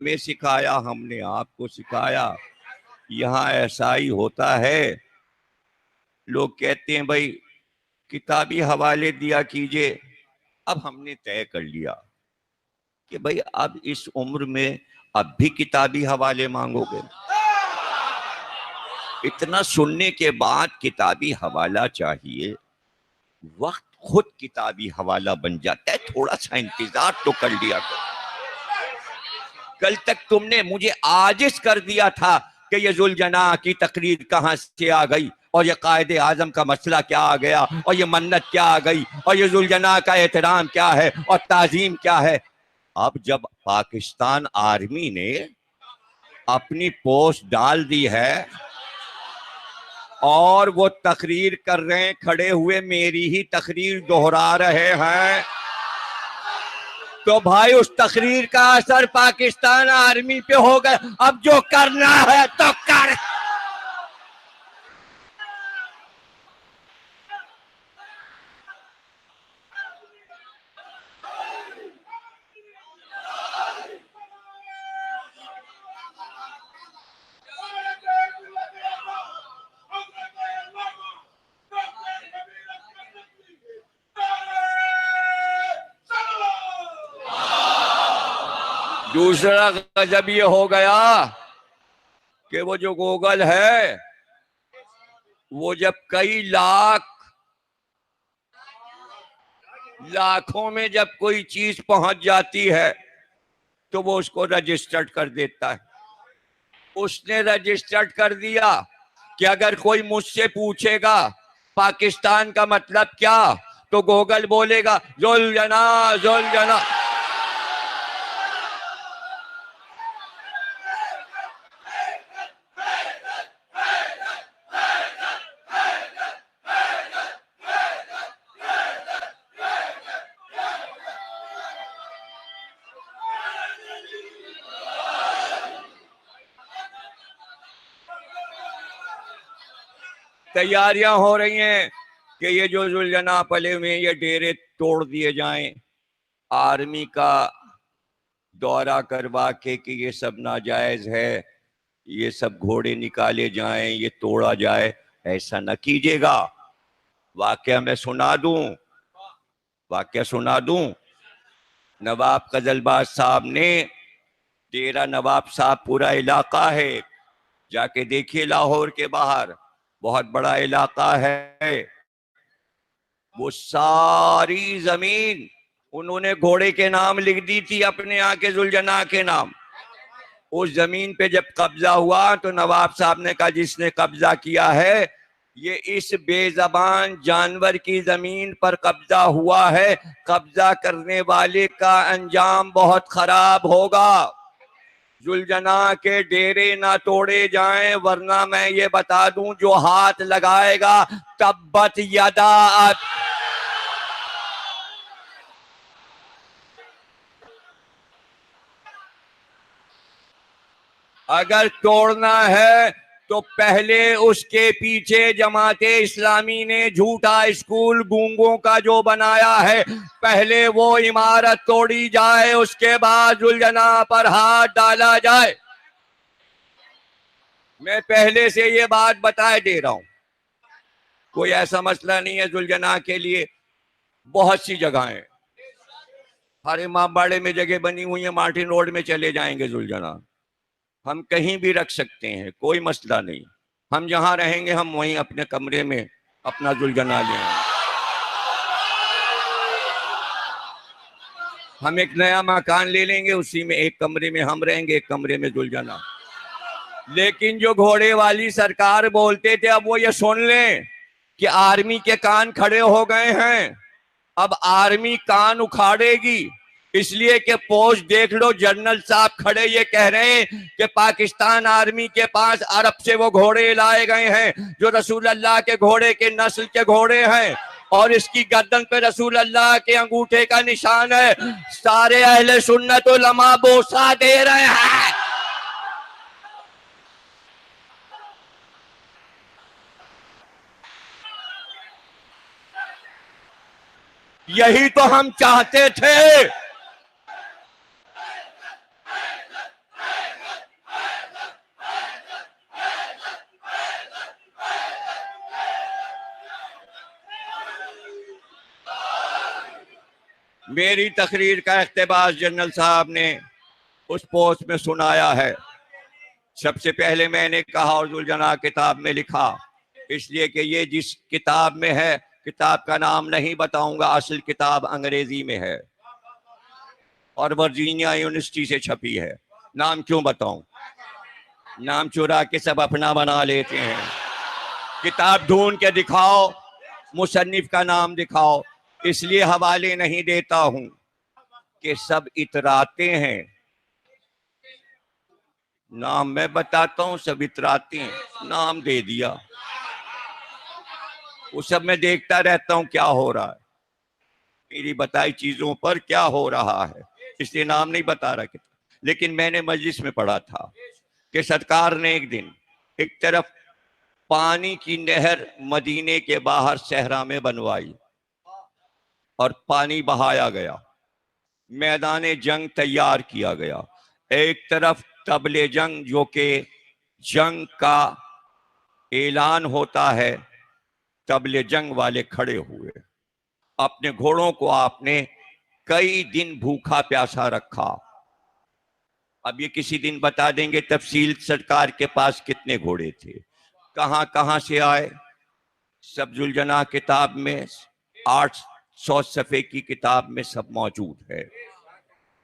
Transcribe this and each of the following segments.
हमें सिखाया, हमने आपको सिखाया। यहाँ ऐसा ही होता है। लोग कहते हैं भाई किताबी हवाले दिया कीजिए। अब हमने तय कर लिया कि भाई अब इस उम्र में अब भी किताबी हवाले मांगोगे? इतना सुनने के बाद किताबी हवाला चाहिए, वक्त खुद किताबी हवाला बन जाता है। थोड़ा सा इंतजार तो कर लिया करो। कल तक तुमने मुझे आजिज कर दिया था कि ये जुलजना की तकरीर कहां से आ गई, और ये कायदे आजम का मसला क्या आ गया, और ये मन्नत क्या आ गई, और ये जुलजना का एहतराम क्या है, और ताजीम क्या है। अब जब पाकिस्तान आर्मी ने अपनी पोस्ट डाल दी है और वो तकरीर कर रहे हैं, खड़े हुए मेरी ही तकरीर दोहरा रहे हैं, तो भाई उस तकरीर का असर पाकिस्तान आर्मी पे हो गया। अब जो करना है तो कर। दूसरा गजब ये हो गया कि वो जो गूगल है, वो जब कई लाखों में जब कोई चीज पहुंच जाती है तो वो उसको रजिस्टर्ड कर देता है। उसने रजिस्टर्ड कर दिया कि अगर कोई मुझसे पूछेगा पाकिस्तान का मतलब क्या, तो गूगल बोलेगा जुलजना जुलजना। तैयारियां हो रही हैं कि ये जो जुलजना पले हुए ये डेरे तोड़ दिए जाएं, आर्मी का दौरा करवा के कि ये सब नाजायज है, ये सब घोड़े निकाले जाएं, ये तोड़ा जाए। ऐसा न कीजिएगा। वाकया मैं सुना दूं, वाकया सुना दूं। नवाब कजलबाज साहब ने, डेरा नवाब साहब पूरा इलाका है, जाके देखिए लाहौर के बाहर बहुत बड़ा इलाका है। वो सारी जमीन उन्होंने घोड़े के नाम लिख दी थी, अपने आके जुलजना के नाम। उस जमीन पे जब कब्जा हुआ तो नवाब साहब ने कहा जिसने कब्जा किया है ये इस बेजबान जानवर की जमीन पर कब्जा हुआ है, कब्जा करने वाले का अंजाम बहुत खराब होगा। जुलजना के डेरे ना तोड़े जाएं, वरना मैं ये बता दूं जो हाथ लगाएगा तब्बत यदा। अगर तोड़ना है तो पहले उसके पीछे जमाते इस्लामी ने झूठा स्कूल गूंगों का जो बनाया है, पहले वो इमारत तोड़ी जाए, उसके बाद जुलजना पर हाथ डाला जाए। मैं पहले से ये बात बताए दे रहा हूं, कोई ऐसा मसला नहीं है। जुलजना के लिए बहुत सी जगहें, हर इमामबाड़े में जगह बनी हुई है, मार्टिन रोड में चले जाएंगे जुलजना, हम कहीं भी रख सकते हैं, कोई मसला नहीं। हम जहां रहेंगे हम वहीं अपने कमरे में अपना जुलजना लेंगे। हम एक नया मकान ले लेंगे, उसी में एक कमरे में हम रहेंगे, एक कमरे में जुलजना। लेकिन जो घोड़े वाली सरकार बोलते थे, अब वो ये सुन लें कि आर्मी के कान खड़े हो गए हैं। अब आर्मी कान उखाड़ेगी, इसलिए कि पोस्ट देख लो, जनरल साहब खड़े ये कह रहे हैं कि पाकिस्तान आर्मी के पास अरब से वो घोड़े लाए गए हैं जो रसूल अल्लाह के घोड़े के नस्ल के घोड़े हैं, और इसकी गर्दन पे रसूल अल्लाह के अंगूठे का निशान है। सारे अहले सुन्नत उलमा बोसा दे रहे हैं। यही तो हम चाहते थे। मेरी तकरीर का इख्तिबास जनरल साहब ने उस पोस्ट में सुनाया है। सबसे पहले मैंने कहा और जुलजना किताब में लिखा, इसलिए कि ये जिस किताब में है, किताब का नाम नहीं बताऊंगा, असल किताब अंग्रेजी में है और वर्जीनिया यूनिवर्सिटी से छपी है। नाम क्यों बताऊं? नाम चुरा के सब अपना बना लेते हैं। किताब ढूंढ के दिखाओ, मुसन्निफ का नाम दिखाओ। इसलिए हवाले नहीं देता हूं कि सब इतराते हैं। नाम मैं बताता हूं, सब इतराते हैं, नाम दे दिया। वो सब मैं देखता रहता हूं क्या हो रहा है, मेरी बताई चीजों पर क्या हो रहा है, इसलिए नाम नहीं बता रहा। लेकिन मैंने मजलिस में पढ़ा था कि सरकार ने एक दिन एक तरफ पानी की नहर मदीने के बाहर सहरा में बनवाई और पानी बहाया गया, मैदान जंग तैयार किया गया। एक तरफ तबले जंग, जो कि जंग का ऐलान होता है, तबले जंग वाले खड़े हुए। अपने घोड़ों को आपने कई दिन भूखा प्यासा रखा। अब ये किसी दिन बता देंगे तफसील सरकार के पास कितने घोड़े थे, कहां कहां से आए। सब जुलजना किताब में 800 सफ़े की किताब में सब मौजूद है।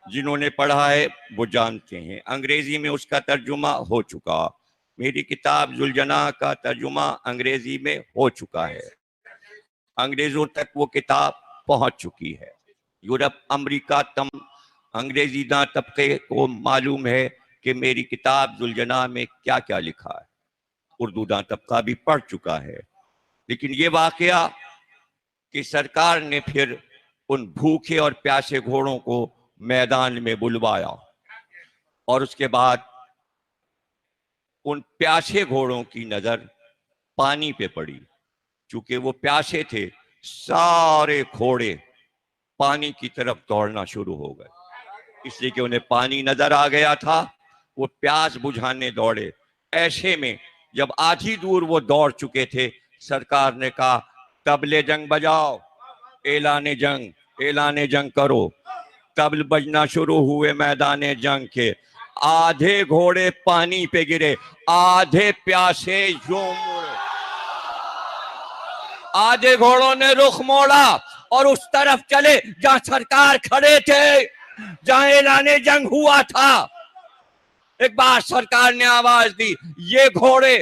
जिन्होंने पढ़ा है वो जानते हैं। अंग्रेजी में उसका तर्जुमा हो चुका, मेरी किताब जुलजना का तर्जुमा अंग्रेजी में हो चुका है, अंग्रेजों तक वो किताब पहुंच चुकी है। यूरोप, अमेरिका, अंग्रेजी दां तबके को मालूम है कि मेरी किताब जुलजना में क्या क्या लिखा है। उर्दू दां तबका भी पढ़ चुका है। लेकिन ये वाकया कि सरकार ने फिर उन भूखे और प्यासे घोड़ों को मैदान में बुलवाया और उसके बाद उन प्यासे घोड़ों की नजर पानी पे पड़ी। चूंकि वो प्यासे थे, सारे घोड़े पानी की तरफ दौड़ना शुरू हो गए, इसलिए कि उन्हें पानी नजर आ गया था। वो प्यास बुझाने दौड़े। ऐसे में जब आधी दूर वो दौड़ चुके थे, सरकार ने कहा तबले जंग बजाओ, ऐलाने जंग करो। तबल बजना शुरू हुए मैदान जंग के। आधे घोड़े पानी पे गिरे, आधे प्यासे यूं मुड़े। आधे घोड़ों ने रुख मोड़ा और उस तरफ चले जहां सरकार खड़े थे, जहां ऐलाने जंग हुआ था। एक बार सरकार ने आवाज दी, ये घोड़े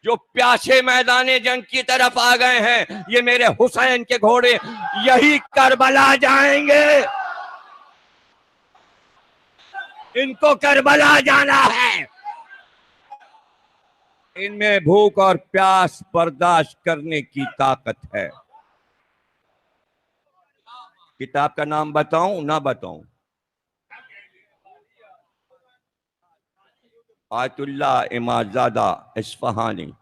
जो प्यासे मैदाने जंग की तरफ आ गए हैं, ये मेरे हुसैन के घोड़े, यही करबला जाएंगे, इनको करबला जाना है। इनमें भूख और प्यास बर्दाश्त करने की ताकत है। किताब का नाम बताऊं ना बताऊं? आयतुल्ला इमामजादा इस्फहानी,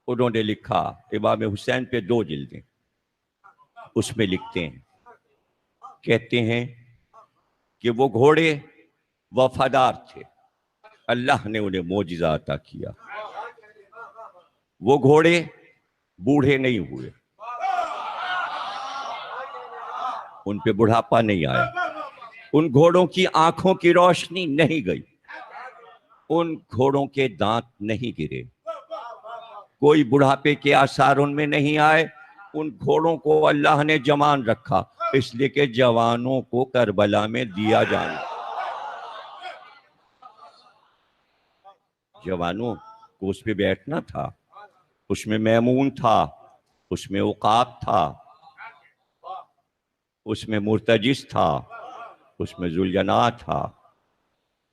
उन्होंने लिखा, इमाम हुसैन पे 2 जिल्दें, उसमें लिखते हैं, कहते हैं कि वो घोड़े वफादार थे, अल्लाह ने उन्हें मोजिज़ा अता किया। वो घोड़े बूढ़े नहीं हुए, उन पे बुढ़ापा नहीं आया, उन घोड़ों की आंखों की रोशनी नहीं गई, उन घोड़ों के दांत नहीं गिरे, कोई बुढ़ापे के आसार उनमें नहीं आए। उन घोड़ों को अल्लाह ने जवान रखा, इसलिए कि जवानों को करबला में दिया जाना। जवानों को उस पे बैठना था, उसमें मैमून था, उसमें उकाब था, उसमें मुर्तजिस था, उसमें जुलजना था।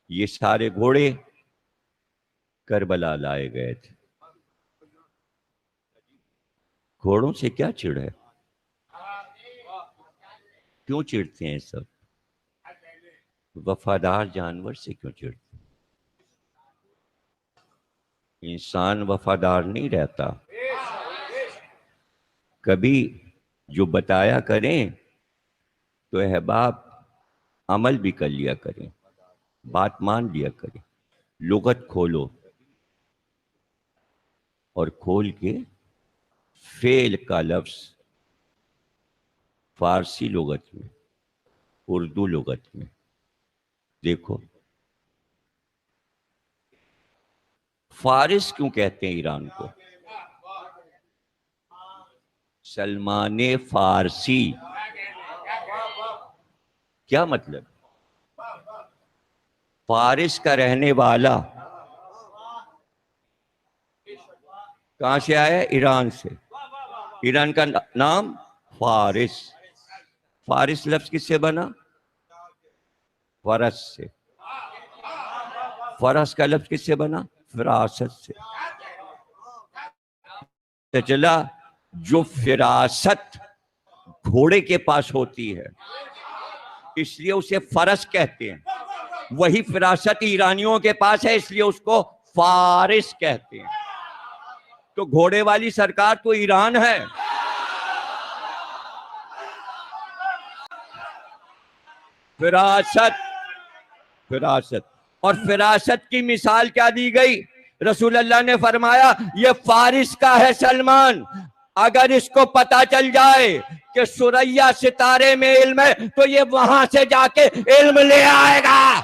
ये सारे घोड़े करबला लाए गए थे। घोड़ों से क्या चिढ़ है? क्यों चिढ़ते हैं सब? वफादार जानवर से क्यों चिढ़ते? इंसान वफादार नहीं रहता। कभी जो बताया करें तो अहबाब अमल भी कर लिया करें, बात मान लिया करें। लुगत खोलो और खोल के फेल का लफ्ज फारसी लुगत में, उर्दू लुगत में। देखो फारिस क्यों कहते हैं ईरान को? सलमान फारसी, क्या मतलब? फारिस का रहने वाला। कहां से आया? ईरान से। ईरान का नाम फारिस। फारिस लफ्ज किससे बना? फरस से। फरस का लफ्ज किससे बना? फिरासत से। तो चला जो फिरासत घोड़े के पास होती है इसलिए उसे फरस कहते हैं, वही फिरासत ईरानियों के पास है इसलिए उसको फारिस कहते हैं। तो घोड़े वाली सरकार तो ईरान है। फिरासत, फिरासत। और फिरासत की मिसाल क्या दी गई? रसूल अल्लाह ने फरमाया ये फारिस का है सलमान, अगर इसको पता चल जाए कि सुरैया सितारे में इल्म है तो ये वहां से जाके इल्म ले आएगा।